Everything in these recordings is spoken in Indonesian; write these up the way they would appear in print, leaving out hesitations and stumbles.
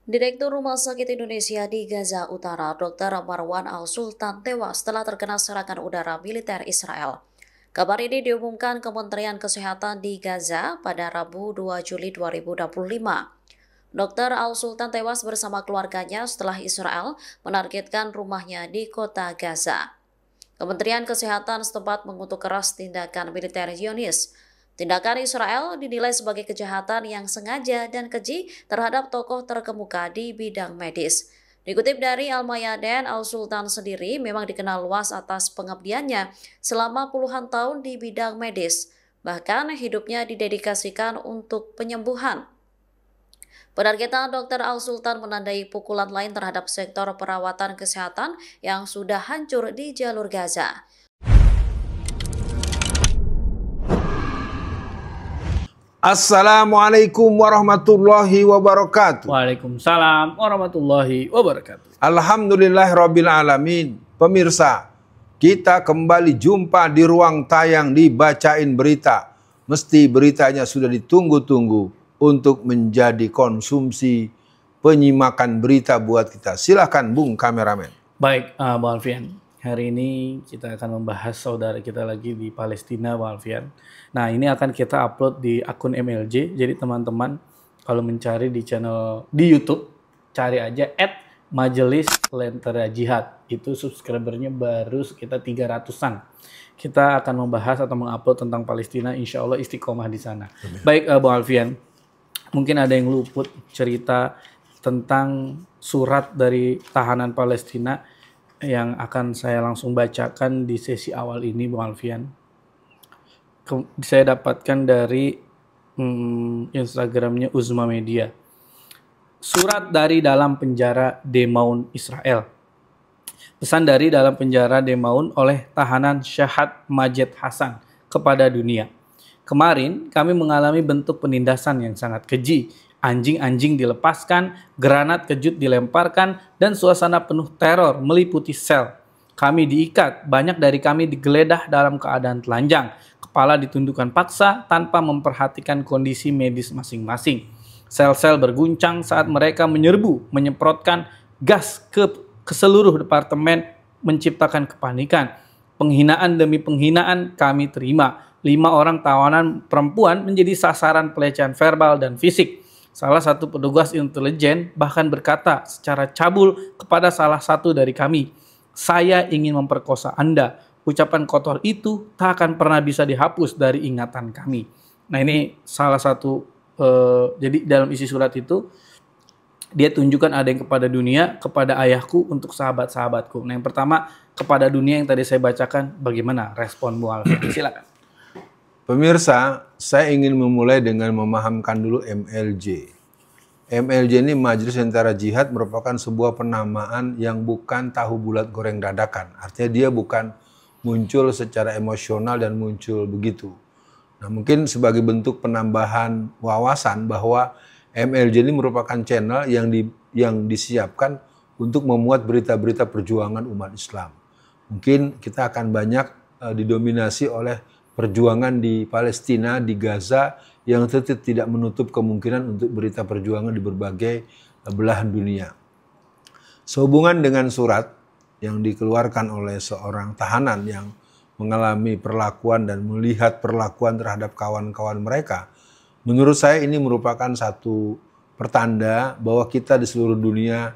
Direktur Rumah Sakit Indonesia di Gaza Utara, Dr. Marwan Al-Sultan tewas setelah terkena serangan udara militer Israel. Kabar ini diumumkan Kementerian Kesehatan di Gaza pada Rabu 2 Juli 2025. Dr. Al-Sultan tewas bersama keluarganya setelah Israel menargetkan rumahnya di kota Gaza. Kementerian Kesehatan setempat mengutuk keras tindakan militer Zionis. Tindakan Israel dinilai sebagai kejahatan yang sengaja dan keji terhadap tokoh terkemuka di bidang medis. Dikutip dari Al-Mayadeen, Al-Sultan sendiri memang dikenal luas atas pengabdiannya selama puluhan tahun di bidang medis. Bahkan hidupnya didedikasikan untuk penyembuhan. Penargetan Dr. Al-Sultan menandai pukulan lain terhadap sektor perawatan kesehatan yang sudah hancur di jalur Gaza. Assalamualaikum warahmatullahi wabarakatuh. Waalaikumsalam warahmatullahi wabarakatuh. Alhamdulillahirabbil alamin. Pemirsa, kita kembali jumpa di ruang tayang di Bacain Berita. Mesti beritanya sudah ditunggu-tunggu untuk menjadi konsumsi penyimakan berita buat kita. Silakan Bung kameramen. Baik, Bang Alfian. Hari ini kita akan membahas saudara kita lagi di Palestina, Bang Alfian. Nah, ini akan kita upload di akun MLJ. Jadi teman-teman kalau mencari di channel di YouTube, cari aja @Majelis Lentera Jihad. Itu subscribernya baru sekitar 300-an. Kita akan membahas atau mengupload tentang Palestina, insya Allah istiqomah di sana. Baik, Bang Alfian. Mungkin ada yang luput cerita tentang surat dari tahanan Palestina yang akan saya langsung bacakan di sesi awal ini, Bang Alfian. Saya dapatkan dari Instagramnya Uzma Media. Surat dari dalam penjara Demaun, Israel. Pesan dari dalam penjara Demaun oleh tahanan Syahad Majed Hasan kepada dunia. Kemarin kami mengalami bentuk penindasan yang sangat keji. Anjing-anjing dilepaskan, granat kejut dilemparkan, dan suasana penuh teror meliputi sel. Kami diikat, banyak dari kami digeledah dalam keadaan telanjang. Kepala ditundukkan paksa tanpa memperhatikan kondisi medis masing-masing. Sel-sel berguncang saat mereka menyerbu, menyemprotkan gas ke seluruh departemen, menciptakan kepanikan. Penghinaan demi penghinaan kami terima. 5 orang tawanan perempuan menjadi sasaran pelecehan verbal dan fisik. Salah satu petugas intelijen bahkan berkata secara cabul kepada salah satu dari kami, "Saya ingin memperkosa Anda." Ucapan kotor itu tak akan pernah bisa dihapus dari ingatan kami. Nah, ini salah satu, jadi dalam isi surat itu, dia tunjukkan ada yang kepada dunia, kepada ayahku, untuk sahabat-sahabatku. Nah, yang pertama kepada dunia yang tadi saya bacakan, bagaimana respon Bu Alfian? Silakan. Pemirsa, saya ingin memulai dengan memahamkan dulu MLJ. MLJ ini Majelis Lentera Jihad merupakan sebuah penamaan yang bukan tahu bulat goreng dadakan. Artinya dia bukan muncul secara emosional dan muncul begitu. Nah, mungkin sebagai bentuk penambahan wawasan bahwa MLJ ini merupakan channel yang disiapkan untuk memuat berita-berita perjuangan umat Islam. Mungkin kita akan banyak didominasi oleh perjuangan di Palestina, di Gaza, yang tetap tidak menutup kemungkinan untuk berita perjuangan di berbagai belahan dunia. Sehubungan dengan surat yang dikeluarkan oleh seorang tahanan yang mengalami perlakuan dan melihat perlakuan terhadap kawan-kawan mereka, menurut saya ini merupakan satu pertanda bahwa kita di seluruh dunia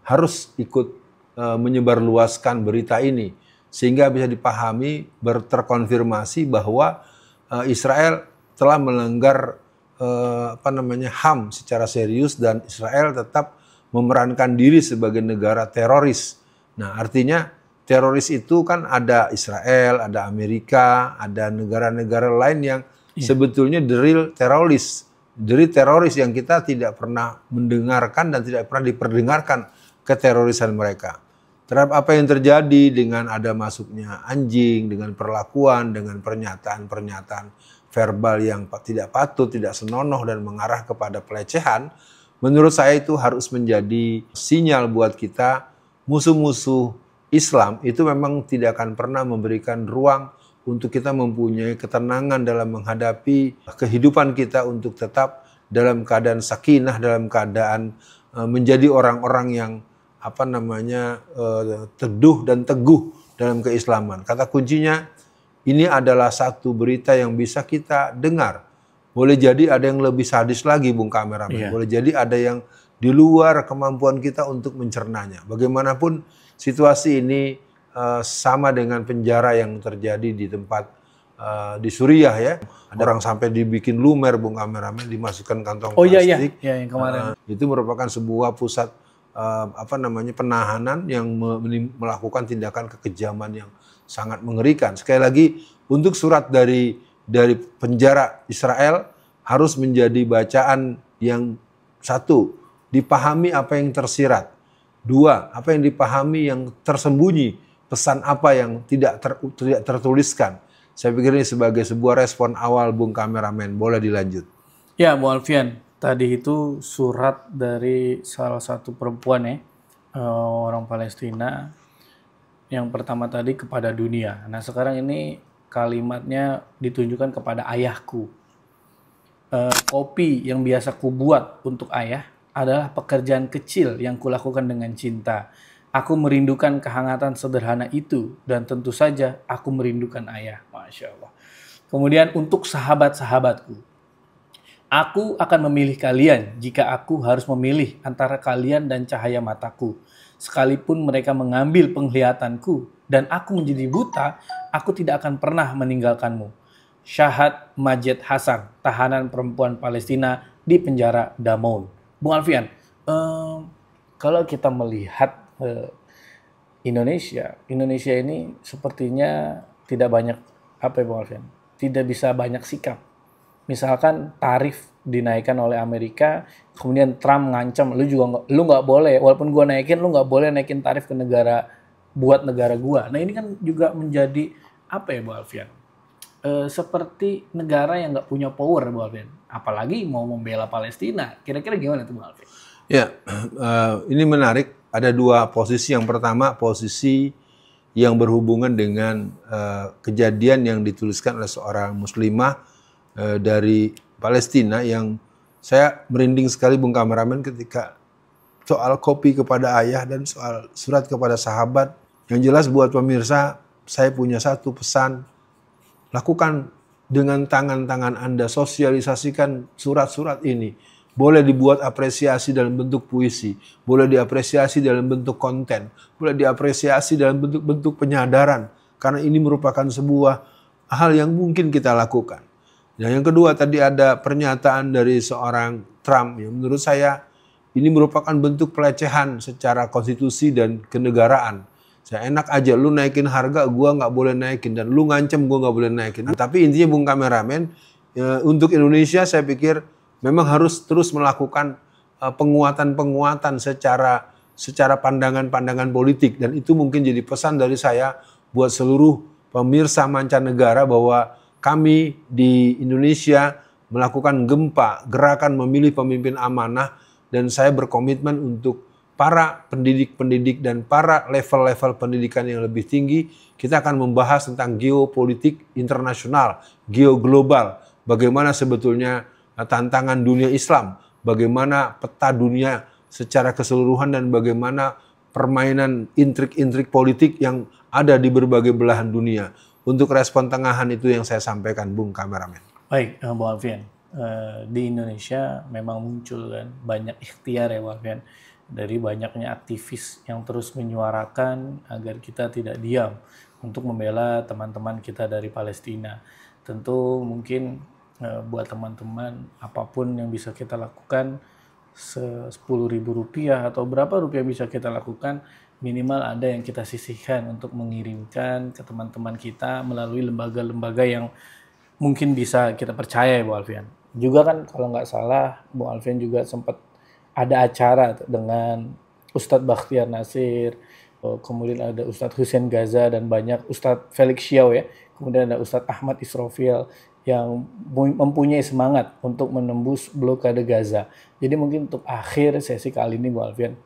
harus ikut menyebarluaskan berita ini, sehingga bisa dipahami, terkonfirmasi bahwa Israel telah melanggar HAM secara serius dan Israel tetap memerankan diri sebagai negara teroris. Nah, artinya teroris itu kan ada Israel, ada Amerika, ada negara-negara lain yang sebetulnya the real teroris. The real teroris yang kita tidak pernah mendengarkan dan tidak pernah diperdengarkan keterorisan mereka. Terhadap apa yang terjadi dengan ada masuknya anjing, dengan perlakuan, dengan pernyataan-pernyataan verbal yang tidak patut, tidak senonoh dan mengarah kepada pelecehan, menurut saya itu harus menjadi sinyal buat kita, musuh-musuh Islam itu memang tidak akan pernah memberikan ruang untuk kita mempunyai ketenangan dalam menghadapi kehidupan kita untuk tetap dalam keadaan sakinah, dalam keadaan menjadi orang-orang yang teduh dan teguh dalam keislaman. Kata kuncinya, ini adalah satu berita yang bisa kita dengar. Boleh jadi ada yang lebih sadis lagi, Bung Kameramen. Boleh jadi ada yang di luar kemampuan kita untuk mencernanya. Bagaimanapun situasi ini sama dengan penjara yang terjadi di tempat di Suriah ya. Ada orang sampai dibikin lumer, Bung Kameramen, dimasukkan kantong plastik. Iya, yang kemarin. Itu merupakan sebuah pusat penahanan yang melakukan tindakan kekejaman yang sangat mengerikan. Sekali lagi, untuk surat dari penjara Israel harus menjadi bacaan yang satu, dipahami apa yang tersirat. Dua, apa yang dipahami yang tersembunyi, pesan apa yang tidak tertuliskan. Saya pikir ini sebagai sebuah respon awal, Bung Kameramen. Boleh dilanjut. Ya, Bu Alfian, tadi itu surat dari salah satu perempuan ya, orang Palestina. Yang pertama tadi kepada dunia. Nah sekarang ini kalimatnya ditunjukkan kepada ayahku. Kopi yang biasa ku buat untuk ayah adalah pekerjaan kecil yang kulakukan dengan cinta. Aku merindukan kehangatan sederhana itu dan tentu saja aku merindukan ayah. Masya Allah. Kemudian untuk sahabat-sahabatku. Aku akan memilih kalian jika aku harus memilih antara kalian dan cahaya mataku. Sekalipun mereka mengambil penglihatanku dan aku menjadi buta, aku tidak akan pernah meninggalkanmu. Syahad Majed Hasan, tahanan perempuan Palestina di penjara Damoun. Bung Alfian, kalau kita melihat Indonesia ini sepertinya tidak banyak Bung Alfian? Tidak bisa banyak sikap. Misalkan tarif dinaikkan oleh Amerika, kemudian Trump ngancam, lu nggak boleh, walaupun gua naikin, lu nggak boleh naikin tarif ke negara gua. Nah ini kan juga menjadi Bu Alfian? Seperti negara yang nggak punya power, Bu Alfian. Apalagi mau membela Palestina. Kira-kira gimana tuh, Bu Alfian? Ya, ini menarik. Ada dua posisi. Yang pertama, posisi yang berhubungan dengan kejadian yang dituliskan oleh seorang muslimah dari Palestina yang saya merinding sekali, Bung Kameramen, ketika soal kopi kepada ayah dan soal surat kepada sahabat. Yang jelas buat pemirsa, saya punya satu pesan. Lakukan dengan tangan-tangan Anda, sosialisasikan surat-surat ini. Boleh dibuat apresiasi dalam bentuk puisi, boleh diapresiasi dalam bentuk konten, boleh diapresiasi dalam bentuk-bentuk penyadaran. Karena ini merupakan sebuah hal yang mungkin kita lakukan. Dan yang kedua, tadi ada pernyataan dari seorang Trump yang menurut saya ini merupakan bentuk pelecehan secara konstitusi dan kenegaraan. Saya enak aja, lu naikin harga, gua nggak boleh naikin, dan lu ngancem gua nggak boleh naikin. Tapi intinya, Bung Kameramen, untuk Indonesia saya pikir memang harus terus melakukan penguatan-penguatan secara pandangan-pandangan politik, dan itu mungkin jadi pesan dari saya buat seluruh pemirsa mancanegara bahwa kami di Indonesia melakukan gerakan memilih pemimpin amanah, dan saya berkomitmen untuk para pendidik-pendidik dan para level-level pendidikan yang lebih tinggi. Kita akan membahas tentang geopolitik internasional, geoglobal, bagaimana sebetulnya tantangan dunia Islam, bagaimana peta dunia secara keseluruhan, dan bagaimana permainan intrik-intrik politik yang ada di berbagai belahan dunia. Untuk respon tengahan itu yang saya sampaikan, Bung Kameramen. Baik, Bung Alfian. Di Indonesia memang muncul kan banyak ikhtiar ya, Bung Alfian, dari banyaknya aktivis yang terus menyuarakan agar kita tidak diam untuk membela teman-teman kita dari Palestina. Tentu mungkin buat teman-teman apapun yang bisa kita lakukan, Rp10.000 atau berapa rupiah bisa kita lakukan, minimal ada yang kita sisihkan untuk mengirimkan ke teman-teman kita melalui lembaga-lembaga yang mungkin bisa kita percaya ya, Bu Alfian. Juga kan kalau nggak salah, Bu Alfian juga sempat ada acara dengan Ustadz Bakhtiar Nasir, kemudian ada Ustadz Hussein Gaza, dan banyak Ustadz Felix Xiao ya, kemudian ada Ustadz Ahmad Israfil yang mempunyai semangat untuk menembus blokade Gaza. Jadi mungkin untuk akhir sesi kali ini, Bu Alfian,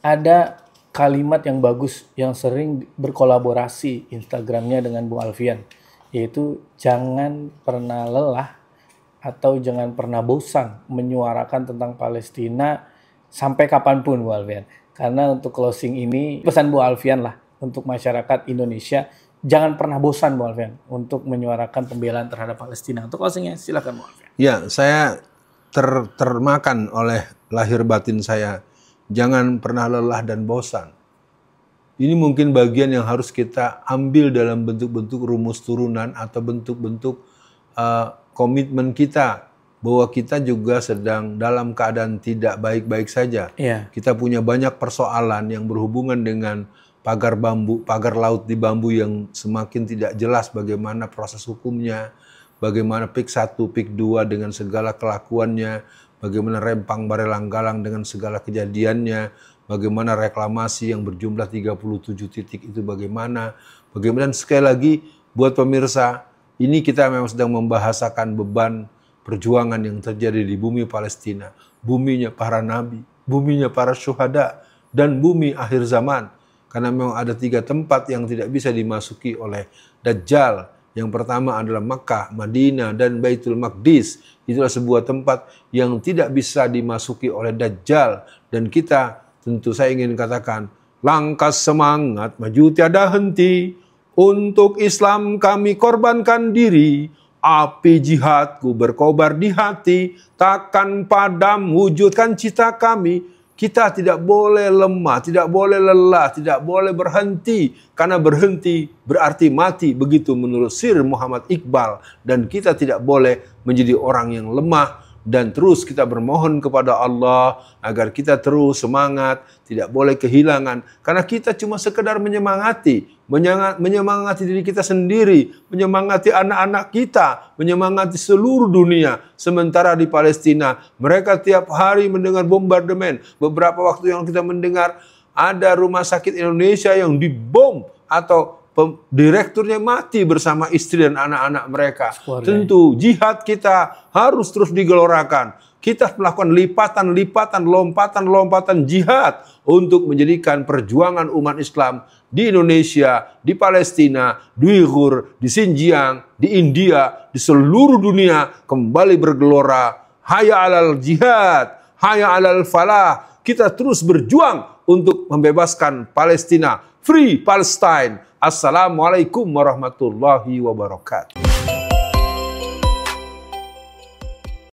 ada kalimat yang bagus yang sering berkolaborasi Instagramnya dengan Bu Alfian, yaitu jangan pernah lelah atau jangan pernah bosan menyuarakan tentang Palestina sampai kapanpun Bu Alfian. Karena untuk closing ini pesan Bu Alfian lah untuk masyarakat Indonesia, jangan pernah bosan Bu Alfian untuk menyuarakan pembelaan terhadap Palestina. Untuk closingnya silakan Bu Alfian. Ya, saya termakan oleh lahir batin saya. Jangan pernah lelah dan bosan. Ini mungkin bagian yang harus kita ambil dalam bentuk-bentuk rumus turunan atau bentuk-bentuk komitmen kita bahwa kita juga sedang dalam keadaan tidak baik-baik saja. Iya. Kita punya banyak persoalan yang berhubungan dengan pagar bambu, pagar laut di bambu yang semakin tidak jelas bagaimana proses hukumnya, bagaimana PIK 1, PIK 2 dengan segala kelakuannya, bagaimana Rempang Barelang-Galang dengan segala kejadiannya, bagaimana reklamasi yang berjumlah 37 titik itu bagaimana. Dan sekali lagi buat pemirsa, ini kita memang sedang membahasakan beban perjuangan yang terjadi di bumi Palestina, buminya para nabi, buminya para syuhada, dan bumi akhir zaman. Karena memang ada 3 tempat yang tidak bisa dimasuki oleh Dajjal. Yang pertama adalah Makkah, Madinah, dan Baitul Maqdis. Itulah sebuah tempat yang tidak bisa dimasuki oleh Dajjal. Dan kita, tentu saya ingin katakan, langkah semangat, maju tiada henti. Untuk Islam kami korbankan diri. Api jihadku berkobar di hati, takkan padam wujudkan cita kami. Kita tidak boleh lemah, tidak boleh lelah, tidak boleh berhenti. Karena berhenti berarti mati, begitu menurut Sir Muhammad Iqbal. Dan kita tidak boleh menjadi orang yang lemah. Dan terus kita bermohon kepada Allah agar kita terus semangat, tidak boleh kehilangan. Karena kita cuma sekedar menyemangati diri kita sendiri, menyemangati anak-anak kita, menyemangati seluruh dunia. Sementara di Palestina, mereka tiap hari mendengar bombardemen. Beberapa waktu yang kita mendengar, ada rumah sakit Indonesia yang dibom atau direkturnya mati bersama istri dan anak-anak mereka. Tentu jihad kita harus terus digelorakan. Kita melakukan lipatan-lipatan, lompatan-lompatan jihad untuk menjadikan perjuangan umat Islam di Indonesia, di Palestina, di Uighur, di Xinjiang, di India, di seluruh dunia kembali bergelora. Hayya alal jihad, hayya alal falah. Kita terus berjuang untuk membebaskan Palestina. Free Palestine. Assalamualaikum warahmatullahi wabarakatuh.